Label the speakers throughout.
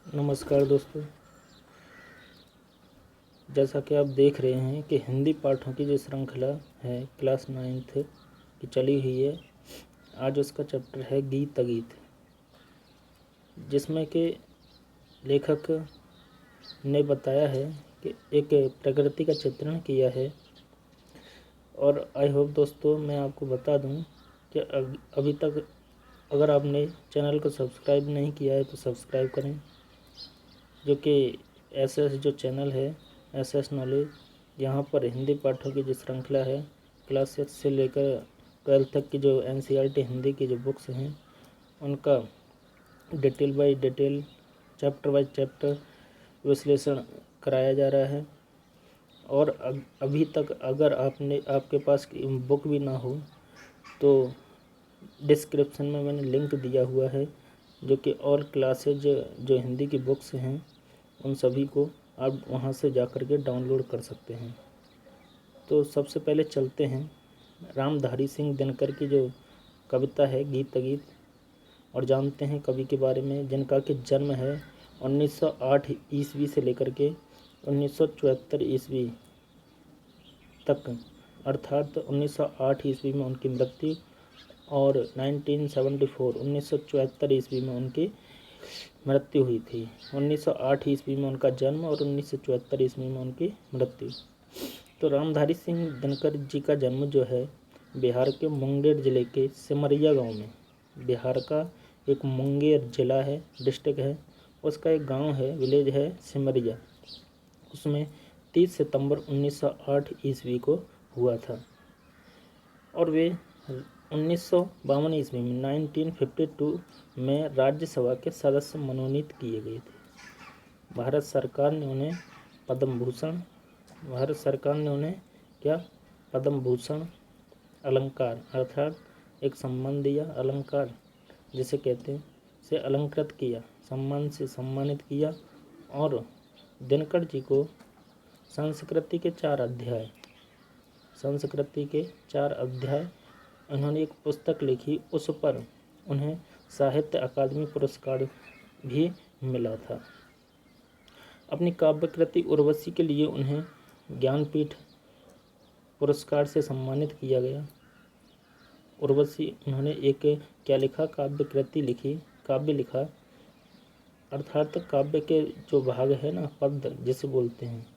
Speaker 1: नमस्कार दोस्तों। जैसा कि आप देख रहे हैं कि हिंदी पाठों की जो श्रृंखला है क्लास 9th की चली हुई है। आज उसका चैप्टर है गीत अगीत, जिसमें कि लेखक ने बताया है कि एक प्रकृति का चित्रण किया है। और आई होप दोस्तों मैं आपको बता दूं कि अभी तक अगर आपने चैनल को सब्सक्राइब नहीं किया है तो सब्सक्राइब करें, जो कि एसएस जो चैनल है एसएस नॉलेज, यहाँ पर हिंदी पाठों की जो श्रृंखला है क्लास 6 से लेकर 12 तक की जो एनसीईआरटी हिंदी की जो बुक्स हैं उनका detail by detail, chapter by chapter विश्लेषण कराया जा रहा है। और अभी तक अगर आपके पास बुक भी ना हो तो डिस्क्रिप्शन में मैंने लिंक दिया हुआ है, जो कि ऑल क्लासेज जो हिंदी की बुक्स हैं उन सभी को आप वहां से जाकर के डाउनलोड कर सकते हैं। तो सबसे पहले चलते हैं रामधारी सिंह दिनकर की जो कविता है गीत अगीत, और जानते हैं कवि के बारे में, जिनका कि जन्म है 1908 ईस्वी से लेकर के 1974 ईस्वी तक, अर्थात 1908 ईस्वी में उनकी मृत्यु और 1974 ईस्वी में उनकी मृत्यु हुई थी। 1908 ईस्वी में उनका जन्म और 1974 ईस्वी में उनकी मृत्यु। तो रामधारी सिंह दिनकर जी का जन्म जो है बिहार के मुंगेर जिले के सिमरिया गांव में, बिहार का एक मुंगेर जिला है, डिस्ट्रिक्ट है, उसका एक गांव है, विलेज है सिमरिया, उसमें 30 सितंबर 1908 ईस्वी को हुआ था। और वे 1952 ईस्वी में 1952 में राज्यसभा के सदस्य मनोनीत किए गए थे। भारत सरकार ने उन्हें पद्म भूषण अलंकार, अर्थात एक सम्मान दिया, अलंकार जिसे कहते हैं, से अलंकृत किया, सम्मान से सम्मानित किया। और दिनकर जी को संस्कृति के 4 अध्याय उन्होंने एक पुस्तक लिखी, उस पर उन्हें साहित्य अकादमी पुरस्कार भी मिला था। अपनी काव्य कृति उर्वशी के लिए उन्हें ज्ञानपीठ पुरस्कार से सम्मानित किया गया। उर्वशी उन्होंने एक क्या लिखा, काव्य कृति लिखी, काव्य लिखा, अर्थात काव्य के जो भाग है ना, पद्य जिसे बोलते हैं,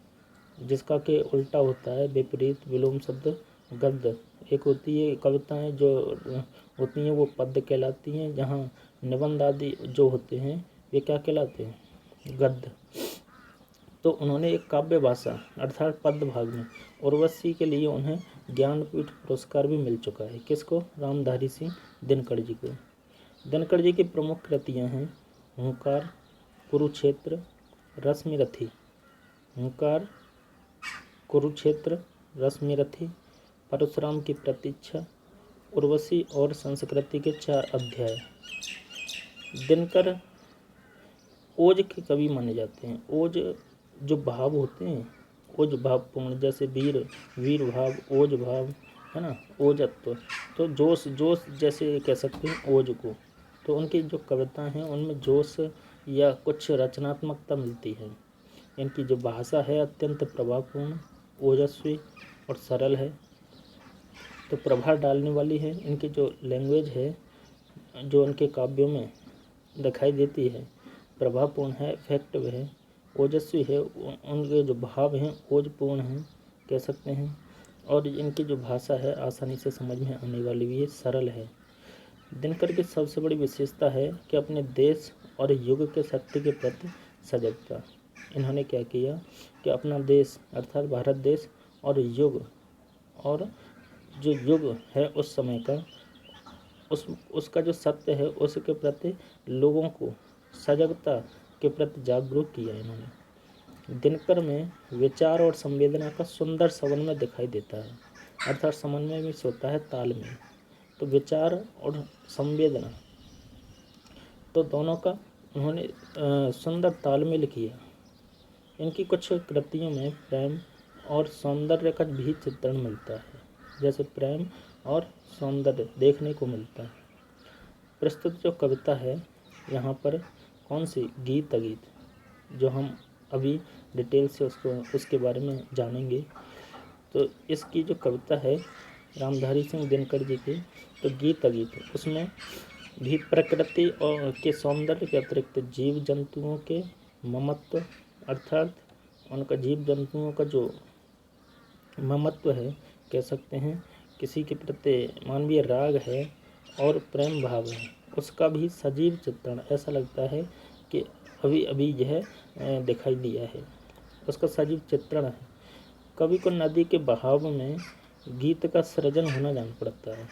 Speaker 1: जिसका के उल्टा होता है विपरीत विलोम शब्द गद्य। एक होती है कविताएं जो होती हैं वो पद्य कहलाती हैं, जहाँ निबंध आदि जो होते हैं वे क्या कहलाते हैं, गद्य। तो उन्होंने एक काव्य भाषा अर्थात पद्य भाग में उर्वशी के लिए उन्हें ज्ञानपीठ पुरस्कार भी मिल चुका है। किसको? रामधारी सिंह दिनकर जी को। दिनकर जी की प्रमुख कृतियाँ हैं हुंकार, कुरुक्षेत्र, रश्मिरथी, हुंकार, कुरुक्षेत्र, रश्मिरथी, परशुराम की प्रतीक्षा, उर्वशी और संस्कृति के 4 अध्याय। दिनकर ओज के कवि माने जाते हैं। ओज जो भाव होते हैं, ओज भावपूर्ण, जैसे वीर भाव, ओज भाव है ना, ओजत्व, तो जोश जैसे कह सकते हैं ओज को। तो उनकी जो कविता हैं उनमें जोश या कुछ रचनात्मकता मिलती है। इनकी जो भाषा है अत्यंत प्रभावपूर्ण, ओजस्वी और सरल है, तो प्रभाव डालने वाली है। इनकी जो लैंग्वेज है जो उनके काव्यों में दिखाई देती है प्रभावपूर्ण है, इफेक्टिव है, ओजस्वी है, उनके जो भाव हैं ओजपूर्ण हैं कह सकते हैं। और इनकी जो भाषा है आसानी से समझ में आने वाली भी है, सरल है। दिनकर की सबसे बड़ी विशेषता है कि अपने देश और युग के सत्य के प्रति सजगता। इन्होंने क्या किया कि अपना देश अर्थात भारत देश और युग, और जो युग है उस समय का, उसका जो सत्य है उसके प्रति लोगों को सजगता के प्रति जागरूक किया इन्होंने। दिनकर में विचार और संवेदना का सुंदर समन्वय दिखाई देता है, अर्थात समन्वय में होता है तालमेल। तो विचार और संवेदना, तो दोनों का उन्होंने सुंदर तालमेल किया। इनकी कुछ कृतियों में प्रेम और सौंदर्य का भी चित्रण मिलता है, जैसे प्रेम और सौंदर्य देखने को मिलता है। प्रस्तुत जो कविता है यहाँ पर कौन सी, गीत अगीत, जो हम अभी डिटेल से उसके बारे में जानेंगे। तो इसकी जो कविता है रामधारी सिंह दिनकर जी की, तो गीत अगीत, उसमें भी प्रकृति और के सौंदर्य के अतिरिक्त जीव जंतुओं के ममत्व, अर्थात उनका जीव जंतुओं का जो ममत्व है, कह सकते हैं किसी के प्रति मानवीय राग है और प्रेम भाव है, उसका भी सजीव चित्रण, ऐसा लगता है कि अभी अभी यह दिखाई दिया है, उसका सजीव चित्रण है। कवि को नदी के बहाव में गीत का सृजन होना जान पड़ता है,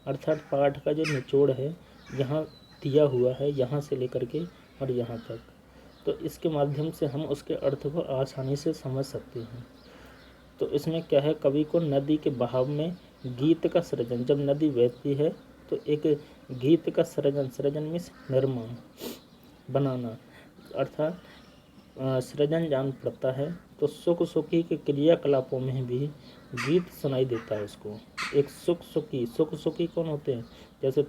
Speaker 1: अर्थात पाठ का जो निचोड़ है यहाँ दिया हुआ है, यहाँ से लेकर के और यहाँ तक, तो इसके माध्यम से हम उसके अर्थ को आसानी से समझ सकते हैं। तो इसमें क्या है, कवि को नदी के बहाव में गीत का सृजन, जब नदी बहती है तो एक गीत का सृजन मीन्स निर्माण, बनाना, अर्थात सृजन जान पड़ता है। तो सुख सुखी के क्रियाकलापों में भी गीत सुनाई देता है उसको। एक सुख सुखी कौन होते हैं, जैसे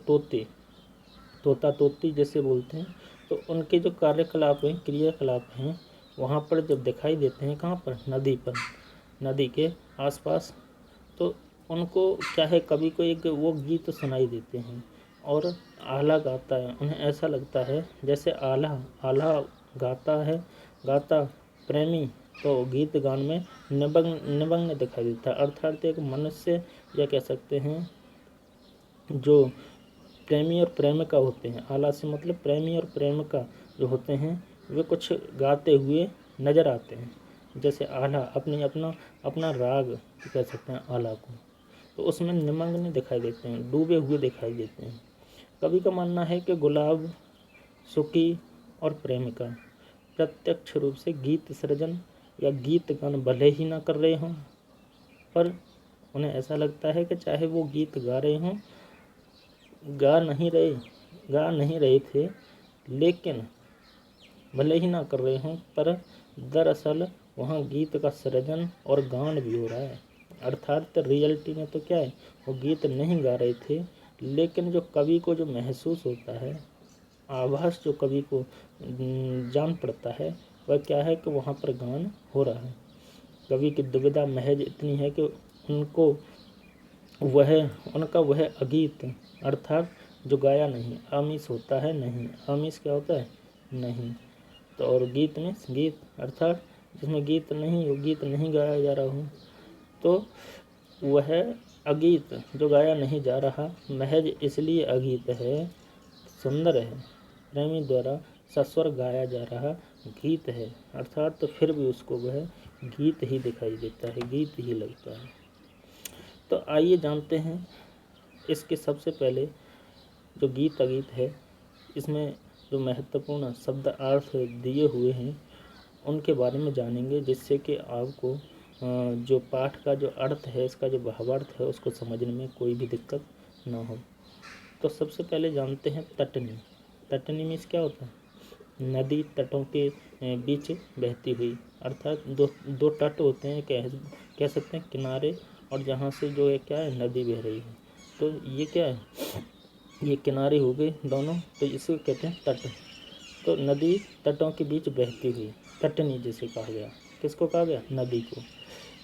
Speaker 1: तोता तोती जैसे बोलते हैं, तो उनके जो कार्यकलाप हैं, क्रियाकलाप हैं, वहाँ पर जब दिखाई देते हैं, कहाँ पर, नदी पर, नदी के आसपास, तो उनको क्या है, कवि को एक वो गीत सुनाई देते हैं। और आला गाता है, उन्हें ऐसा लगता है जैसे आला गाता प्रेमी, तो गीत गान में निमग्न दिखाई देता है। अर्थात एक मनुष्य, या कह सकते हैं जो प्रेमी और प्रेमिका होते हैं, आला से मतलब प्रेमी और प्रेमिका जो होते हैं, वे कुछ गाते हुए नजर आते हैं। जैसे आला अपना राग कह सकते हैं आला को, तो उसमें निमग्न दिखाई देते हैं, डूबे हुए दिखाई देते हैं। कवि का मानना है कि गुलाब, सुखी और प्रेमिका प्रत्यक्ष रूप से गीत सृजन या गीत गान भले ही ना कर रहे हों, पर उन्हें ऐसा लगता है कि चाहे वो गीत गा रहे हों, गा नहीं रहे थे, लेकिन भले ही ना कर रहे हों, पर दरअसल वहाँ गीत का सृजन और गान भी हो रहा है। अर्थात रियलिटी में तो क्या है, वो गीत नहीं गा रहे थे, लेकिन जो कवि को जो महसूस होता है, आभास जो कवि को जान पड़ता है, वह क्या है कि वहाँ पर गान हो रहा है। कवि की दुविधा महज इतनी है कि उनका वह अगीत, अर्थात जो गाया नहीं, आमिष होता है नहीं, आमिष क्या होता है, नहीं, तो और गीत में गीत, अर्थात जिसमें गीत नहीं, वो गीत नहीं गाया जा रहा हो, तो वह अगीत जो गाया नहीं जा रहा, महज इसलिए अगीत है, सुंदर है, प्रेमी द्वारा सस्वर गाया जा रहा गीत है, अर्थात तो फिर भी उसको वह गीत ही दिखाई देता है, गीत ही लगता है। तो आइए जानते हैं इसके सबसे पहले जो गीत अगीत है, इसमें जो महत्वपूर्ण शब्द अर्थ दिए हुए हैं उनके बारे में जानेंगे, जिससे कि आपको जो पाठ का जो अर्थ है, इसका जो भावार्थ है, उसको समझने में कोई भी दिक्कत ना हो। तो सबसे पहले जानते हैं तटनी। तटनी मीन्स क्या होता है, नदी तटों के बीच बहती हुई, अर्थात दो तट होते हैं, कह सकते हैं किनारे, और जहाँ से जो है क्या है, नदी बह रही है, तो ये क्या है, ये किनारे हो गए दोनों, तो इसको कहते हैं तट। तो नदी तटों के बीच बहती हुई, तटनी जिसे कहा गया, किसको कहा गया, नदी को।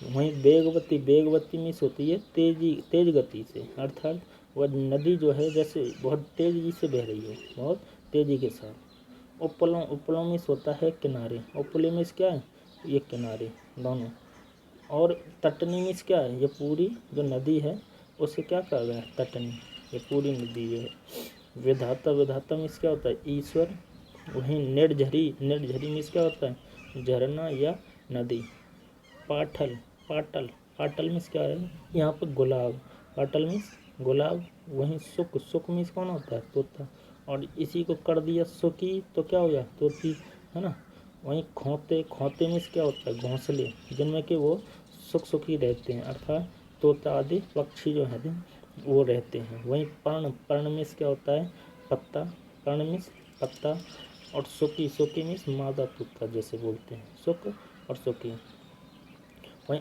Speaker 1: वहीं बेगवती मीन्स होती है तेज गति से, अर्थात वह नदी जो है जैसे बहुत तेजी से बह रही हो, बहुत तेजी के साथ। उपलों मीन्स होता है किनारे, उपले मीन्स क्या है, ये किनारे दोनों। और तटनी मीन्स क्या है, ये पूरी जो नदी है उसे क्या कहा गया, तटनी, ये पूरी नदी जो है। विधाता मीन्स क्या होता है, ईश्वर। वहीं निर्झरी मीन्स क्या होता है, झरना या नदी। पाटल मीन्स क्या है, यहाँ पर गुलाब, पाटल मीन्स गुलाब। वहीं सुख मीन्स कौन होता है, तोता, और इसी को कर दिया सुखी, तो क्या हो गया, तोती, है ना। वहीं खोते मीन्स क्या होता है, घोंसले, जिनमें कि वो सुखी रहते हैं, अर्थात तोता आदि पक्षी जो हैं वो रहते हैं। वहीं पर्ण मीन्स क्या होता है, पत्ता, पर्ण मीन्स पत्ता। और सुखी मीन्स मादा तोता जैसे बोलते हैं, सुख और सुखी। वहीं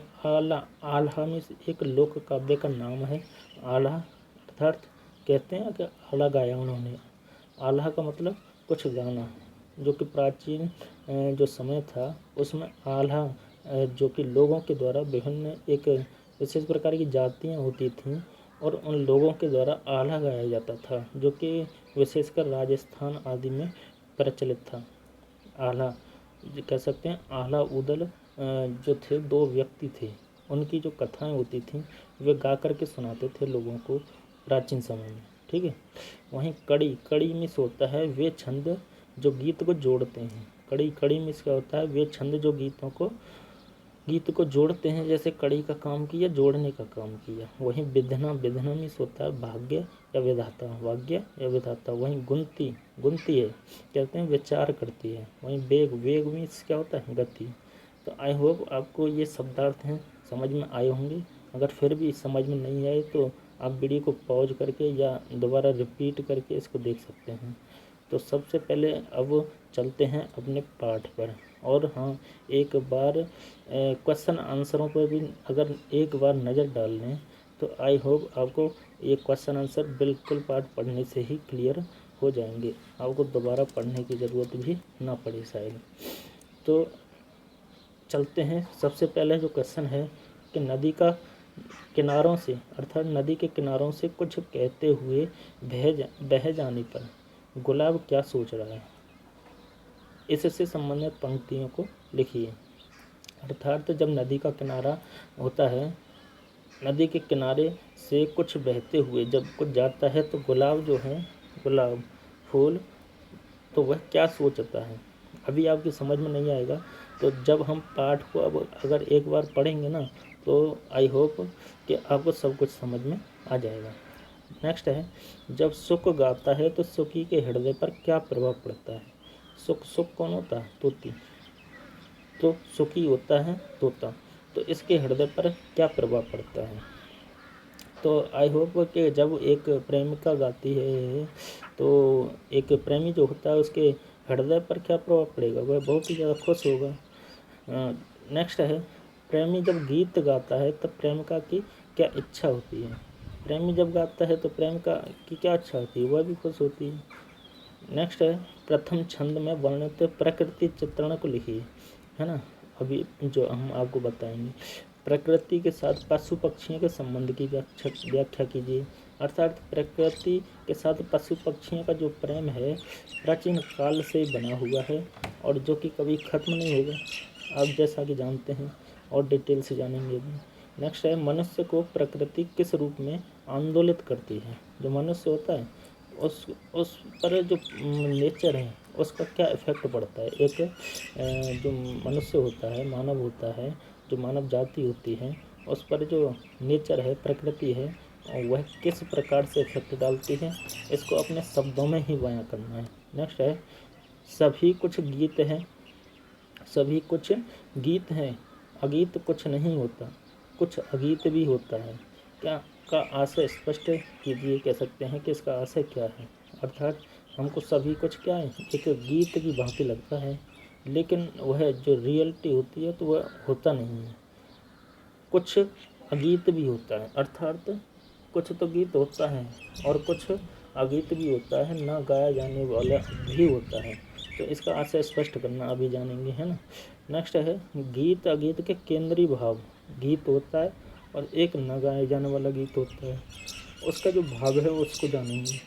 Speaker 1: आल्हा मीन्स एक लोक काव्य का नाम है। आल्हा अर्थात कहते हैं कि आला गाया उन्होंने, आल्हा का मतलब कुछ गाना, जो कि प्राचीन जो समय था उसमें आल्हा जो कि लोगों के द्वारा विभिन्न एक विशेष प्रकार की जातियाँ होती थीं और उन लोगों के द्वारा आल्हा गाया जाता था, जो कि विशेषकर राजस्थान आदि में प्रचलित था। आल्हा कह सकते हैं। आल्हा उदल जो थे 2 व्यक्ति थे, उनकी जो कथाएं होती थीं वे गा कर के सुनाते थे लोगों को प्राचीन समय में, ठीक है। वहीं कड़ी मिस होता है वे छंद जो गीत को जोड़ते हैं। कड़ी मिस क्या होता है, वे छंद जो गीत को जोड़ते हैं, जैसे कड़ी का काम किया, जोड़ने का काम किया। वहीं विधना मिस होता है भाग्य या विधाता। वहीं गुनती है, कहते हैं विचार करती है। वहीं वेग मीन्स क्या होता है, गति। तो आई होप आपको ये शब्दार्थ हैं समझ में आए होंगे। अगर फिर भी समझ में नहीं आए तो आप वीडियो को पॉज करके या दोबारा रिपीट करके इसको देख सकते हैं। तो सबसे पहले अब चलते हैं अपने पाठ पर। और हाँ, एक बार क्वेश्चन आंसरों पर भी अगर एक बार नज़र डाल लें तो आई होप आपको ये क्वेश्चन आंसर बिल्कुल पाठ पढ़ने से ही क्लियर हो जाएंगे, आपको दोबारा पढ़ने की ज़रूरत भी ना पड़े शायद। तो चलते हैं। सबसे पहले जो क्वेश्चन है कि नदी का किनारों से, अर्थात नदी के किनारों से कुछ कहते हुए बह जाने पर गुलाब क्या सोच रहा है, इससे संबंधित पंक्तियों को लिखिए। अर्थात जब नदी का किनारा होता है, नदी के किनारे से कुछ बहते हुए जब कुछ जाता है तो गुलाब जो है, गुलाब फूल, तो वह क्या सोचता है। अभी आपकी समझ में नहीं आएगा, तो जब हम पाठ को अब अगर एक बार पढ़ेंगे ना तो आई होप कि आपको सब कुछ समझ में आ जाएगा। नेक्स्ट है, जब सुख गाता है तो सुखी के हृदय पर क्या प्रभाव पड़ता है। सुख कौन होता है, तोती। तो सुखी होता है तोता, तो इसके हृदय पर क्या प्रभाव पड़ता है। तो आई होप कि जब एक प्रेमिका गाती है तो एक प्रेमी जो होता है उसके हृदय पर क्या प्रभाव पड़ेगा, वह बहुत ही ज़्यादा खुश होगा। नेक्स्ट है, प्रेमी जब गीत गाता है तब प्रेमिका की क्या इच्छा होती है। प्रेमी जब गाता है तो प्रेमिका की क्या इच्छा होती है, वह भी खुश होती है। नेक्स्ट है, प्रथम छंद में वर्णित प्रकृति चित्रण को लिखिए, है ना। अभी जो हम आपको बताएंगे, प्रकृति के साथ पशु पक्षियों के संबंध की व्याख्या कीजिए। अर्थात प्रकृति के साथ पशु पक्षियों का जो प्रेम है प्राचीन काल से बना हुआ है और जो कि कभी खत्म नहीं होगा, आप जैसा कि जानते हैं और डिटेल से जानेंगे भी। नेक्स्ट है, मनुष्य को प्रकृति किस रूप में आंदोलित करती है। जो मनुष्य होता है उस पर जो नेचर है उसका क्या इफेक्ट पड़ता है। एक जो मनुष्य होता है, मानव होता है, जो मानव जाति होती है, उस पर जो नेचर है, प्रकृति है, वह किस प्रकार से इफेक्ट डालती है, इसको अपने शब्दों में ही बयां करना है। नेक्स्ट है, सभी कुछ गीत हैं, अगीत कुछ नहीं होता, कुछ अगीत भी होता है। क्या का आशय स्पष्ट कीजिए, कह सकते हैं कि इसका आशय क्या है। अर्थात हमको सभी कुछ क्या है, एक गीत की भांति लगता है, लेकिन वह जो रियलिटी होती है तो वह होता नहीं है। कुछ अगीत भी होता है, अर्थात कुछ तो गीत होता है और कुछ अगीत भी होता है, ना गाया जाने वाला भी होता है। तो इसका आशय स्पष्ट करना अभी जानेंगे, है ना। नेक्स्ट है, गीत अगीत के केंद्रीय भाव। गीत होता है और एक न गाया जाने वाला गीत होता है, उसका जो भाव है उसको जानेंगे।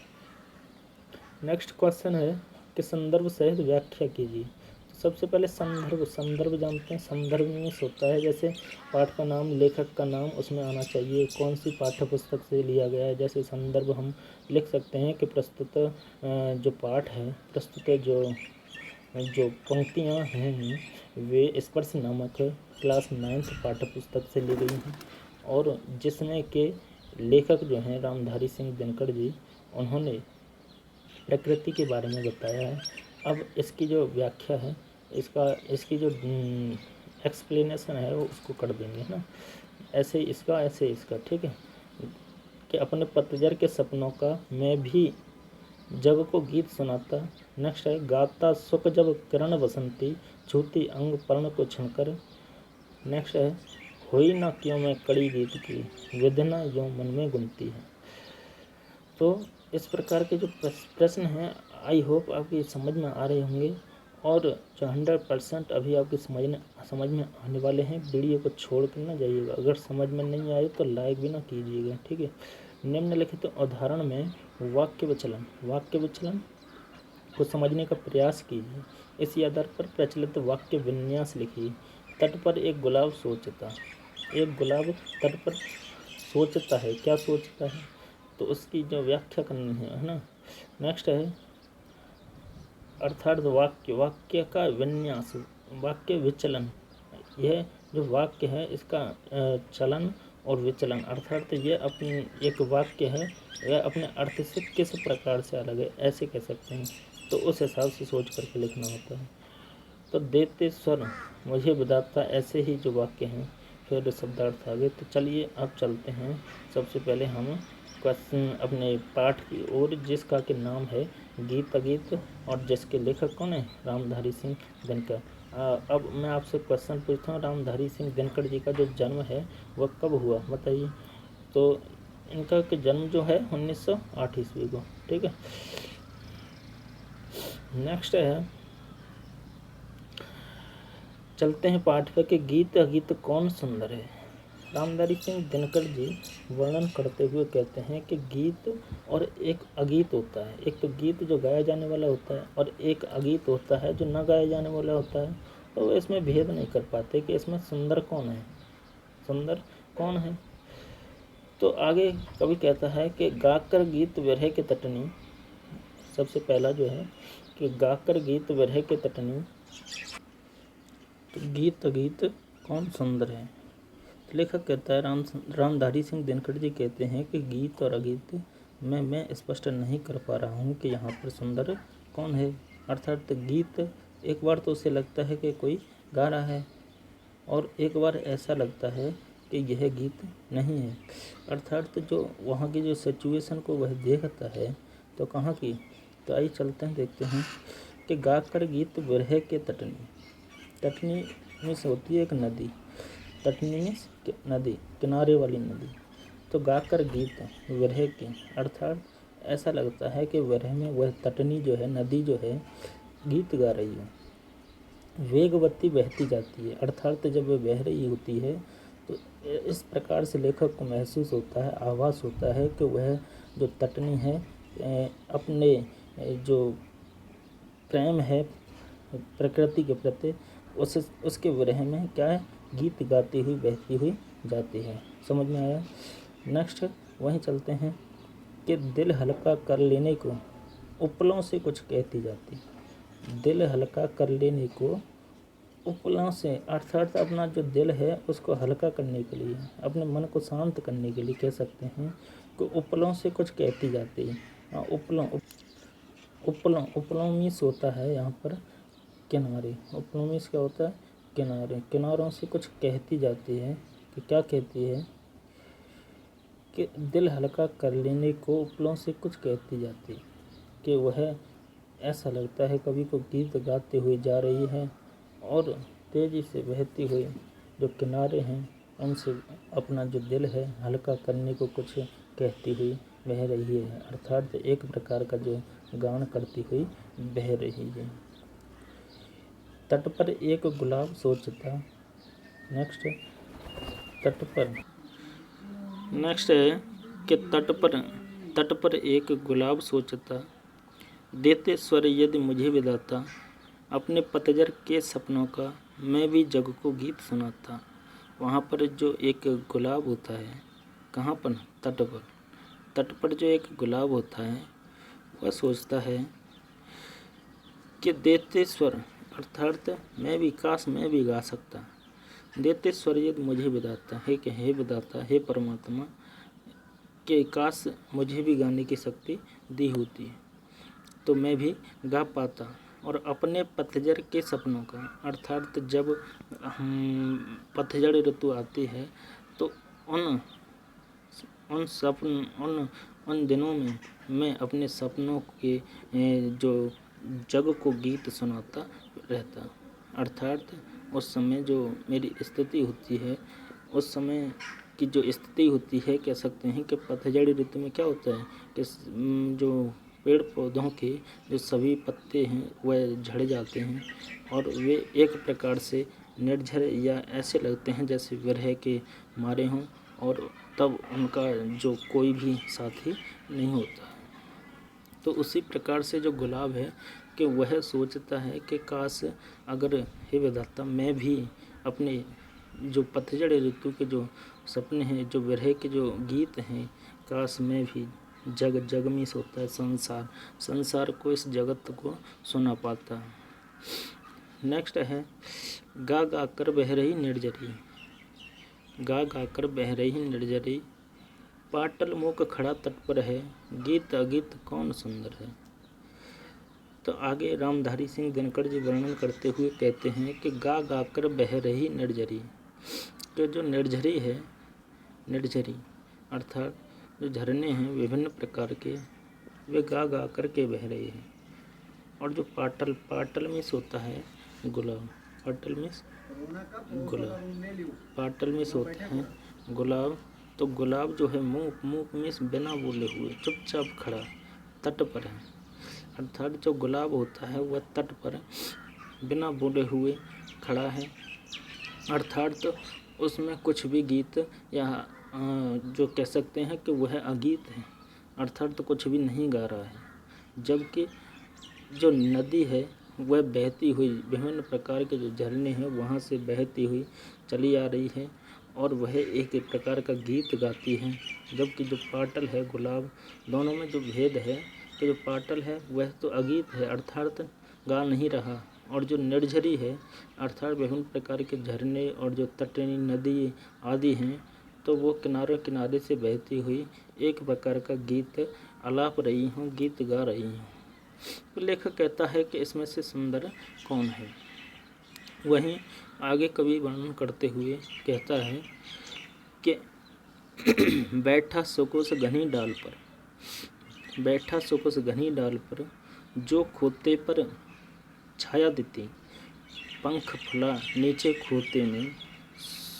Speaker 1: नेक्स्ट क्वेश्चन है कि संदर्भ सहित व्याख्या कीजिए। तो सबसे पहले संदर्भ जानते हैं। संदर्भ में होता है जैसे पाठ का नाम, लेखक का नाम उसमें आना चाहिए, कौन सी पाठ्य पुस्तक से लिया गया है। जैसे संदर्भ हम लिख सकते हैं कि प्रस्तुत जो पाठ है, प्रस्तुत जो पंक्तियाँ हैं वे स्पर्श नामक क्लास 9th पाठ्य पुस्तक से ली गई हैं और जिसमें के लेखक जो हैं रामधारी सिंह दिनकर जी, उन्होंने प्रकृति के बारे में बताया है। अब इसकी जो व्याख्या है, इसकी जो एक्सप्लेनेशन है वो उसको कर देंगे, है ना। ऐसे इसका ठीक है कि अपने पतझड़ के सपनों का मैं भी जग को गीत सुनाता। नेक्स्ट है, गाता सुख जब किरण बसंती, छूती अंग पर्ण को छनकर। नेक्स्ट है, हुई ना क्यों मैं कड़ी गीत की, वेदना यूं मन में गुनती है। तो इस प्रकार के जो प्रश्न हैं आई होप आपकी समझ में आ रहे होंगे। और जो 100% अभी आपकी समझ में आने वाले हैं, वीडियो को छोड़ कर ना जाइएगा। अगर समझ में नहीं आए तो लाइक भी ना कीजिएगा, ठीक है। निम्नलिखित उदाहरण में वाक्य विचलन को समझने का प्रयास कीजिए। इसी आधार पर प्रचलित वाक्य विन्यास लिखिए। तट पर एक गुलाब तट पर सोचता है। क्या सोचता है? तो उसकी जो व्याख्या करनी है ना। नेक्स्ट है अर्थात वाक्य का विन्यास, वाक्य विचलन। यह जो वाक्य है इसका चलन और विचलन, अर्थात ये अपनी एक वाक्य है, वह अपने अर्थ से किस प्रकार से अलग है, ऐसे कह सकते हैं। तो उस हिसाब से सोच करके लिखना होता है। तो देते स्वर मुझे विधाता, ऐसे ही जो वाक्य हैं। फिर शब्दार्थ आगे। तो चलिए अब चलते हैं। सबसे पहले हम क्वेश्चन अपने पाठ की ओर, जिसका कि नाम है गीत अगीत, और जिसके लेखक कौन है? रामधारी सिंह दिनकर। अब मैं आपसे क्वेश्चन पूछता हूँ, रामधारी सिंह दिनकर जी का जो जन्म है वह कब हुआ बताइए। तो इनका कि जन्म जो है 1908 ईस्वी को, ठीक है। नेक्स्ट है, चलते हैं पाठ पे कि गीत अगीत कौन सुंदर है। रामधारी सिंह दिनकर जी वर्णन करते हुए कहते हैं कि गीत और एक अगीत होता है। एक तो गीत जो गाया जाने वाला होता है और एक अगीत होता है जो न गाया जाने वाला होता है। तो वो इसमें भेद नहीं कर पाते कि इसमें सुंदर कौन है, सुंदर कौन है। तो आगे कवि कहता है कि गाकर गीत विरह के तटनी। सबसे पहला जो है कि गाकर गीत विरह के तटनी। तो गीत अगीत कौन सुंदर है। लेखक कहता है, रामधारी सिंह दिनकर जी कहते हैं कि गीत और अगीत में मैं स्पष्ट नहीं कर पा रहा हूँ कि यहाँ पर सुंदर कौन है। अर्थात गीत एक बार तो उसे लगता है कि कोई गा रहा है, और एक बार ऐसा लगता है कि यह गीत नहीं है। अर्थात जो वहाँ की जो सिचुएशन को वह देखता है। तो कहाँ की? तो आइए चलते हैं, देखते हैं कि गाकर गीत विरह के तटनी। तटनी में से होती है एक नदी। तटनी में नदी, किनारे वाली नदी। तो गाकर गीत विरह के, अर्थात ऐसा लगता है कि विरह में वह तटनी जो है, नदी जो है, गीत गा रही है। वेगवती बहती जाती है, अर्थात जब वह बह रही होती है तो इस प्रकार से लेखक को महसूस होता है, आभास होता है कि वह जो तटनी है अपने जो प्रेम है प्रकृति के प्रति, उसके विरह में क्या है, गीत गाती हुई बहती हुई जाती है। समझ में आया। नेक्स्ट वहीं चलते हैं कि दिल हल्का कर लेने को उपलों से कुछ कहती जाती। दिल हल्का कर लेने को उपलों से, अर्थात अपना जो दिल है उसको हल्का करने के लिए, अपने मन को शांत करने के लिए कह सकते हैं कि उपलों से कुछ कहती जाती है। उपलों मीन्स होता है यहाँ पर किनारे। उपलों मीन्स क्या होता है? किनारे। किनारों से कुछ कहती जाती है। कि क्या कहती है? कि दिल हल्का कर लेने को उपलों से कुछ कहती जाती, कि वह ऐसा लगता है कभी को गीत गाते हुए जा रही है और तेज़ी से बहती हुई जो किनारे हैं उनसे अपना जो दिल है हल्का करने को कुछ कहती हुई बह रही है। अर्थात एक प्रकार का जो गान करती हुई बह रही है। तट पर एक गुलाब सोचता। नेक्स्ट है कि तट पर एक गुलाब सोचता, देते स्वर यदि मुझे विधाता, अपने पतझर के सपनों का मैं भी जग को गीत सुनाता। वहाँ पर जो एक गुलाब होता है, कहाँ पर? तट पर जो एक गुलाब होता है वह सोचता है कि देते स्वर, अर्थात मैं भी, काश मैं भी गा सकता। देते स्वर यदि मुझे विधाता है कि हे विधाता, हे परमात्मा, कि काश मुझे भी गाने की शक्ति दी होती तो मैं भी गा पाता। और अपने पतझड़ के सपनों का, अर्थात जब पतझड़ ऋतु आती है तो उन दिनों में मैं अपने सपनों के जो जग को गीत सुनाता रहता। अर्थात उस समय जो मेरी स्थिति होती है, उस समय की जो स्थिति होती है, कह सकते हैं कि पतझड़ ऋतु में क्या होता है कि जो पेड़ पौधों के जो सभी पत्ते हैं वह झड़ जाते हैं और वे एक प्रकार से निर्झर या ऐसे लगते हैं जैसे विरह के मारे हों, और तब उनका जो कोई भी साथी नहीं होता है। तो उसी प्रकार से जो गुलाब है कि वह सोचता है कि काश अगर हे विधाता मैं भी अपने जो पतझड़ ऋतु के जो सपने हैं, जो विरह के जो गीत हैं, काश मैं भी जग जग में सोता है संसार को, इस जगत को सुना पाता। नेक्स्ट है गा गा कर बह रही निर्जरी। गा गा कर बह रही निर्जरी, पाटल मूक खड़ा तट पर है, गीत अगीत कौन सुंदर है। तो आगे रामधारी सिंह दिनकर जी वर्णन करते हुए कहते हैं कि गा गा कर बह रही निर्जरी। तो जो निर्झरी है, निर्झरी अर्थात जो झरने हैं विभिन्न प्रकार के, वे गा गा कर के बह रहे हैं। और जो पाटल में होता है गुलाब, पाटल में होता है गुलाब। तो गुलाब जो है मुँह में बिना बोले हुए चुपचाप खड़ा तट पर है, अर्थात जो गुलाब होता है वह तट पर बिना बोले हुए खड़ा है, अर्थात तो उसमें कुछ भी गीत या जो कह सकते हैं कि वह अगीत है, अर्थात तो कुछ भी नहीं गा रहा है। जबकि जो नदी है वह बहती हुई, विभिन्न प्रकार के जो झरने हैं वहाँ से बहती हुई चली आ रही है और वह एक प्रकार का गीत गाती है। जबकि जो पाटल है गुलाब, दोनों में जो भेद है कि जो पाटल है वह तो अगीत है, अर्थात गा नहीं रहा, और जो निर्झरी है अर्थात विभिन्न प्रकार के झरने और जो तटनी नदी आदि हैं, तो वो किनारे किनारे से बहती हुई एक प्रकार का गीत आलाप रही हूँ, गीत गा रही हूँ। तो लेखक कहता है कि इसमें से सुंदर कौन है। वहीं आगे कवि वर्णन करते हुए कहता है कि बैठा सुकुस घनी डाल पर, बैठा सुकुस घनी डाल पर, जो खोते पर छाया देती, पंख फुला नीचे खोते में,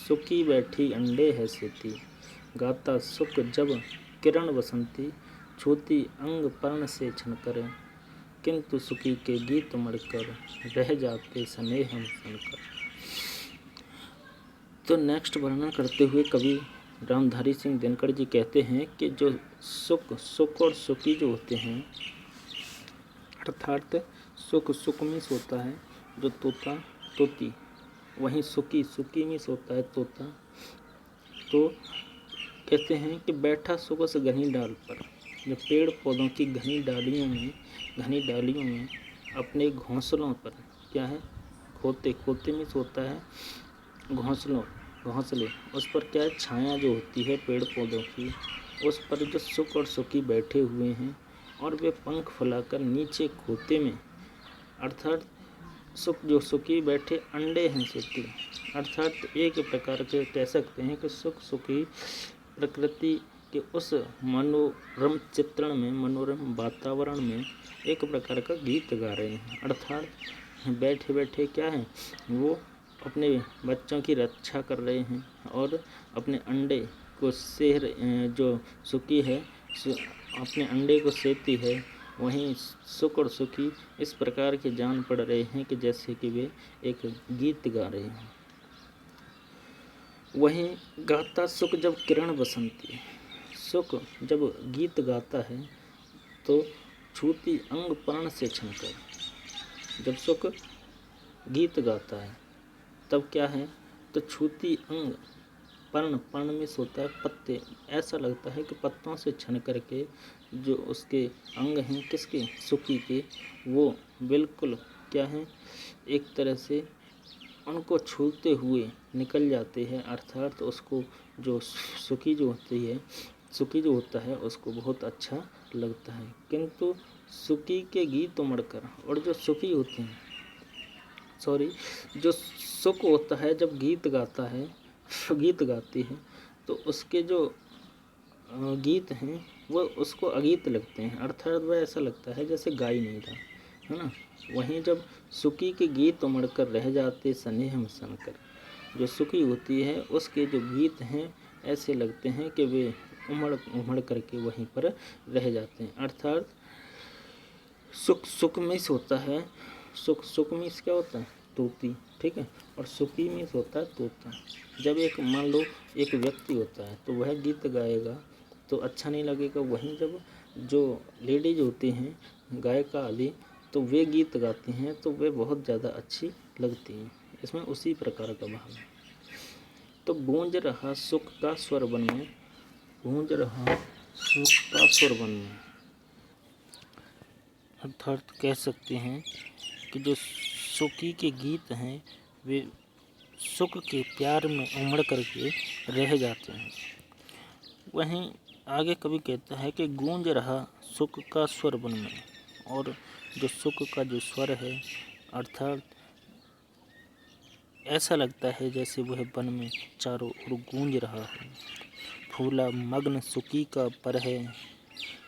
Speaker 1: सुकी बैठी अंडे है सेती, गाता सुख जब किरण बसंती, छूती अंग पर्ण से छनकर, किंतु सुखी के गीत मड़कर, रह जाते स्नेह हम सुनकर। तो नेक्स्ट वर्णन करते हुए कवि रामधारी सिंह दिनकर जी कहते हैं कि जो सुख और सुखी जो होते हैं, अर्थात सुख में होता है जो तोता तोती, वहीं सुखी में होता है तोता। तो कहते हैं कि बैठा सुख से घनी डाल पर, जो पेड़ पौधों की घनी डालियों में अपने घोंसलों पर, क्या है खोते में होता है घोंसले, उस पर क्या है छाया जो होती है पेड़ पौधों की, उस पर जो सुख और सुखी बैठे हुए हैं और वे पंख फैलाकर नीचे खोते में, अर्थात सुखी बैठे अंडे हैं सुखी, अर्थात एक प्रकार के कह सकते हैं कि सुखी प्रकृति के उस मनोरम चित्रण में, मनोरम वातावरण में एक प्रकार का गीत गा रहे हैं। अर्थात बैठे बैठे क्या है वो अपने बच्चों की रक्षा कर रहे हैं और अपने अंडे को जो सुखी है अपने अंडे को सेती है, वहीं सुख और सुखी इस प्रकार के जान पड़ रहे हैं कि जैसे कि वे एक गीत गा रहे हैं। वहीं गाता सुख जब किरण बसंती, सुख जब गीत गाता है तो छूती अंग प्राण से छनकर, जब सुख गीत गाता है तब क्या है तो छूती अंग पर्ण में सोता है पत्ते, ऐसा लगता है कि पत्तों से छन करके जो उसके अंग हैं किसके सुखी के, वो बिल्कुल क्या है एक तरह से उनको छूते हुए निकल जाते हैं, अर्थात तो उसको जो सुखी जो होता है उसको बहुत अच्छा लगता है। किंतु सुखी के गीत उमड़कर, और जो सुखी होते हैं जो सुख होता है जब गीत गाती है तो उसके जो गीत हैं वो उसको अगीत लगते हैं, अर्थात वह ऐसा लगता है जैसे गा ही नहीं रहा है ना। वहीं जब सुखी के गीत उमड़ कर रह जाते स्नेह में सनकर, जो सुखी होती है उसके जो गीत हैं ऐसे लगते हैं कि वे उमड़ करके वहीं पर रह जाते हैं, अर्थात सुख मिस होता है, सुख मिस क्या होता है? तोती, ठीक है। और सुखी मिस होता है तोता। जब एक मान लो एक व्यक्ति होता है तो वह गीत गाएगा तो अच्छा नहीं लगेगा, वहीं जब जो लेडीज होती हैं गायिका आदि तो वे गीत गाती हैं तो वे बहुत ज़्यादा अच्छी लगती हैं। इसमें उसी प्रकार का भाव है। तो गूंज रहा सुख का स्वर वन में, गूंज रहा सुख का स्वर वन में, अर्थात कह सकते हैं कि जो सुखी के गीत हैं वे सुख के प्यार में उमड़ करके रह जाते हैं। वहीं आगे कवि कहता है कि गूंज रहा सुख का स्वर वन में, और जो सुख का जो स्वर है अर्थात ऐसा लगता है जैसे वह वन में चारों ओर गूंज रहा है। फूला मग्न सुखी का पर है,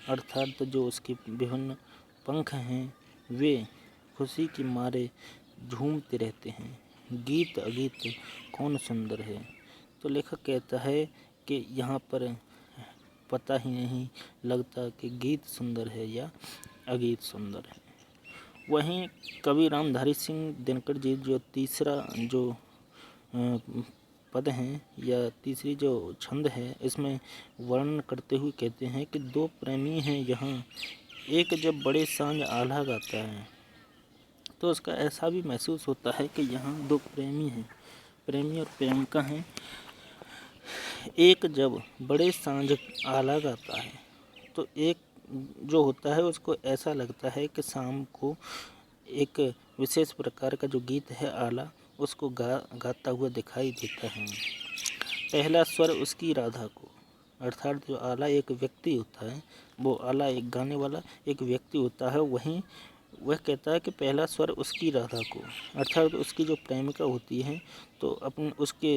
Speaker 1: अर्थात जो उसके विभिन्न पंख हैं वे खुशी के मारे झूमते रहते हैं। गीत अगीत कौन सुंदर है। तो लेखक कहता है कि यहाँ पर पता ही नहीं लगता कि गीत सुंदर है या अगीत सुंदर है। वहीं कवि रामधारी सिंह दिनकर जी जो तीसरा जो पद हैं या तीसरी जो छंद है इसमें वर्णन करते हुए कहते हैं कि दो प्रेमी हैं यहाँ, एक जब बड़े सांझ आल्हा गाता है। तो उसका ऐसा भी महसूस होता है कि यहाँ दो प्रेमी हैं, प्रेमी और प्रेमिका हैं। एक जब बड़े सांझ आल्हा गाता है तो एक जो होता है उसको ऐसा लगता है कि शाम को एक विशेष प्रकार का जो गीत है आला उसको गाता हुआ दिखाई देता है। पहला स्वर उसकी राधा को, अर्थात जो आला एक व्यक्ति होता है, वो आला एक गाने वाला एक व्यक्ति होता है। वहीं वह कहता है कि पहला स्वर उसकी राधा को, अर्थात उसकी जो प्रेमिका होती है तो अपने उसके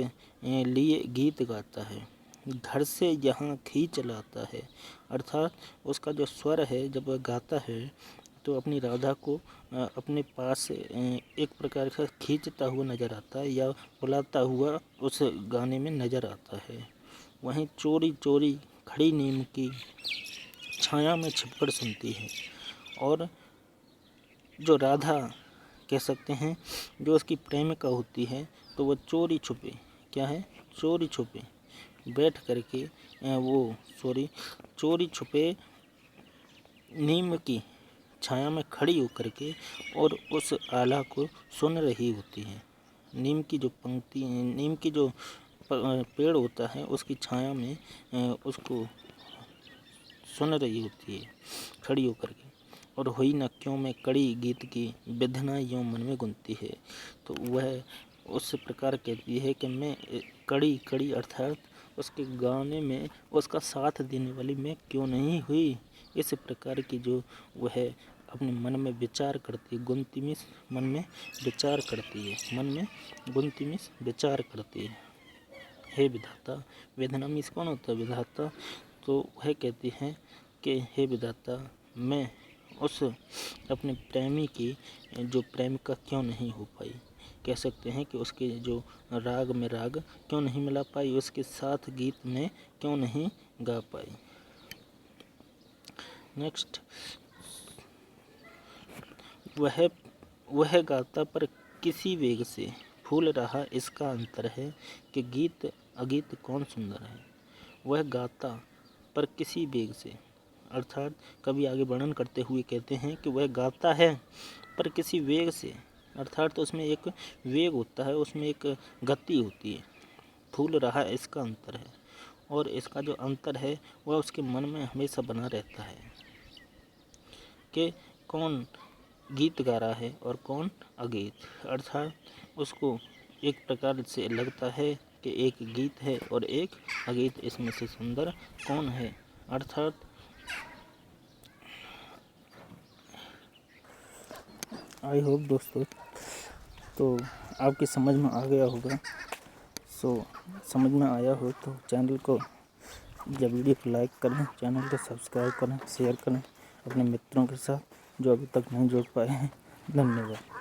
Speaker 1: लिए गीत गाता है। घर से यहाँ खींच लाता है, अर्थात उसका जो स्वर है जब वह गाता है तो अपनी राधा को अपने पास एक प्रकार का खींचता हुआ नज़र आता है या बुलाता हुआ उस गाने में नज़र आता है। वहीं चोरी चोरी खड़ी नीम की छाया में छिपकर सुनती है, और जो राधा कह सकते हैं जो उसकी प्रेमिका होती है तो वह चोरी छुपे, क्या है, चोरी छुपे बैठ करके चोरी छुपे नीम की छाया में खड़ी होकर के और उस आला को सुन रही होती है। नीम की जो पंक्ति, नीम की जो पेड़ होता है उसकी छाया में उसको सुन रही होती है खड़ी होकर के। और हुई न क्यों में कड़ी गीत की विधना यूँ मन में गुनती है। तो वह उस प्रकार कहती है कि मैं कड़ी अर्थात उसके गाने में उसका साथ देने वाली मैं क्यों नहीं हुई। इस प्रकार की जो वह अपने मन में विचार करती है, गुनती मीन्स मन में विचार करती है, मन में गुनती मीन्स विचार करती है। हे विधाता, वेदना मीन्स कौन होता है, विधाता। तो वह कहती है कि हे विधाता मैं उस अपने प्रेमी की जो प्रेमिका क्यों नहीं हो पाई, कह सकते हैं कि उसके जो राग में राग क्यों नहीं मिला पाई, उसके साथ गीत में क्यों नहीं गा पाई। नेक्स्ट, वह गाता पर किसी वेग से फूल रहा इसका अंतर है कि गीत अगीत कौन सुंदर है। वह गाता पर किसी वेग से, अर्थात कभी आगे वर्णन करते हुए कहते हैं कि वह गाता है पर किसी वेग से, अर्थात तो उसमें एक वेग होता है, उसमें एक गति होती है। फूल रहा इसका अंतर है, और इसका जो अंतर है वह उसके मन में हमेशा बना रहता है कि कौन गीत गा रहा है और कौन अगीत। अर्थात उसको एक प्रकार से लगता है कि एक गीत है और एक अगीत, इसमें से सुंदर कौन है। अर्थात आई होप दोस्तों तो आपकी समझ में आ गया होगा। समझ में आया हो तो चैनल को या वीडियो को लाइक करें, चैनल को सब्सक्राइब करें, शेयर करें अपने मित्रों के साथ जो अभी तक नहीं जुड़ पाए हैं। धन्यवाद।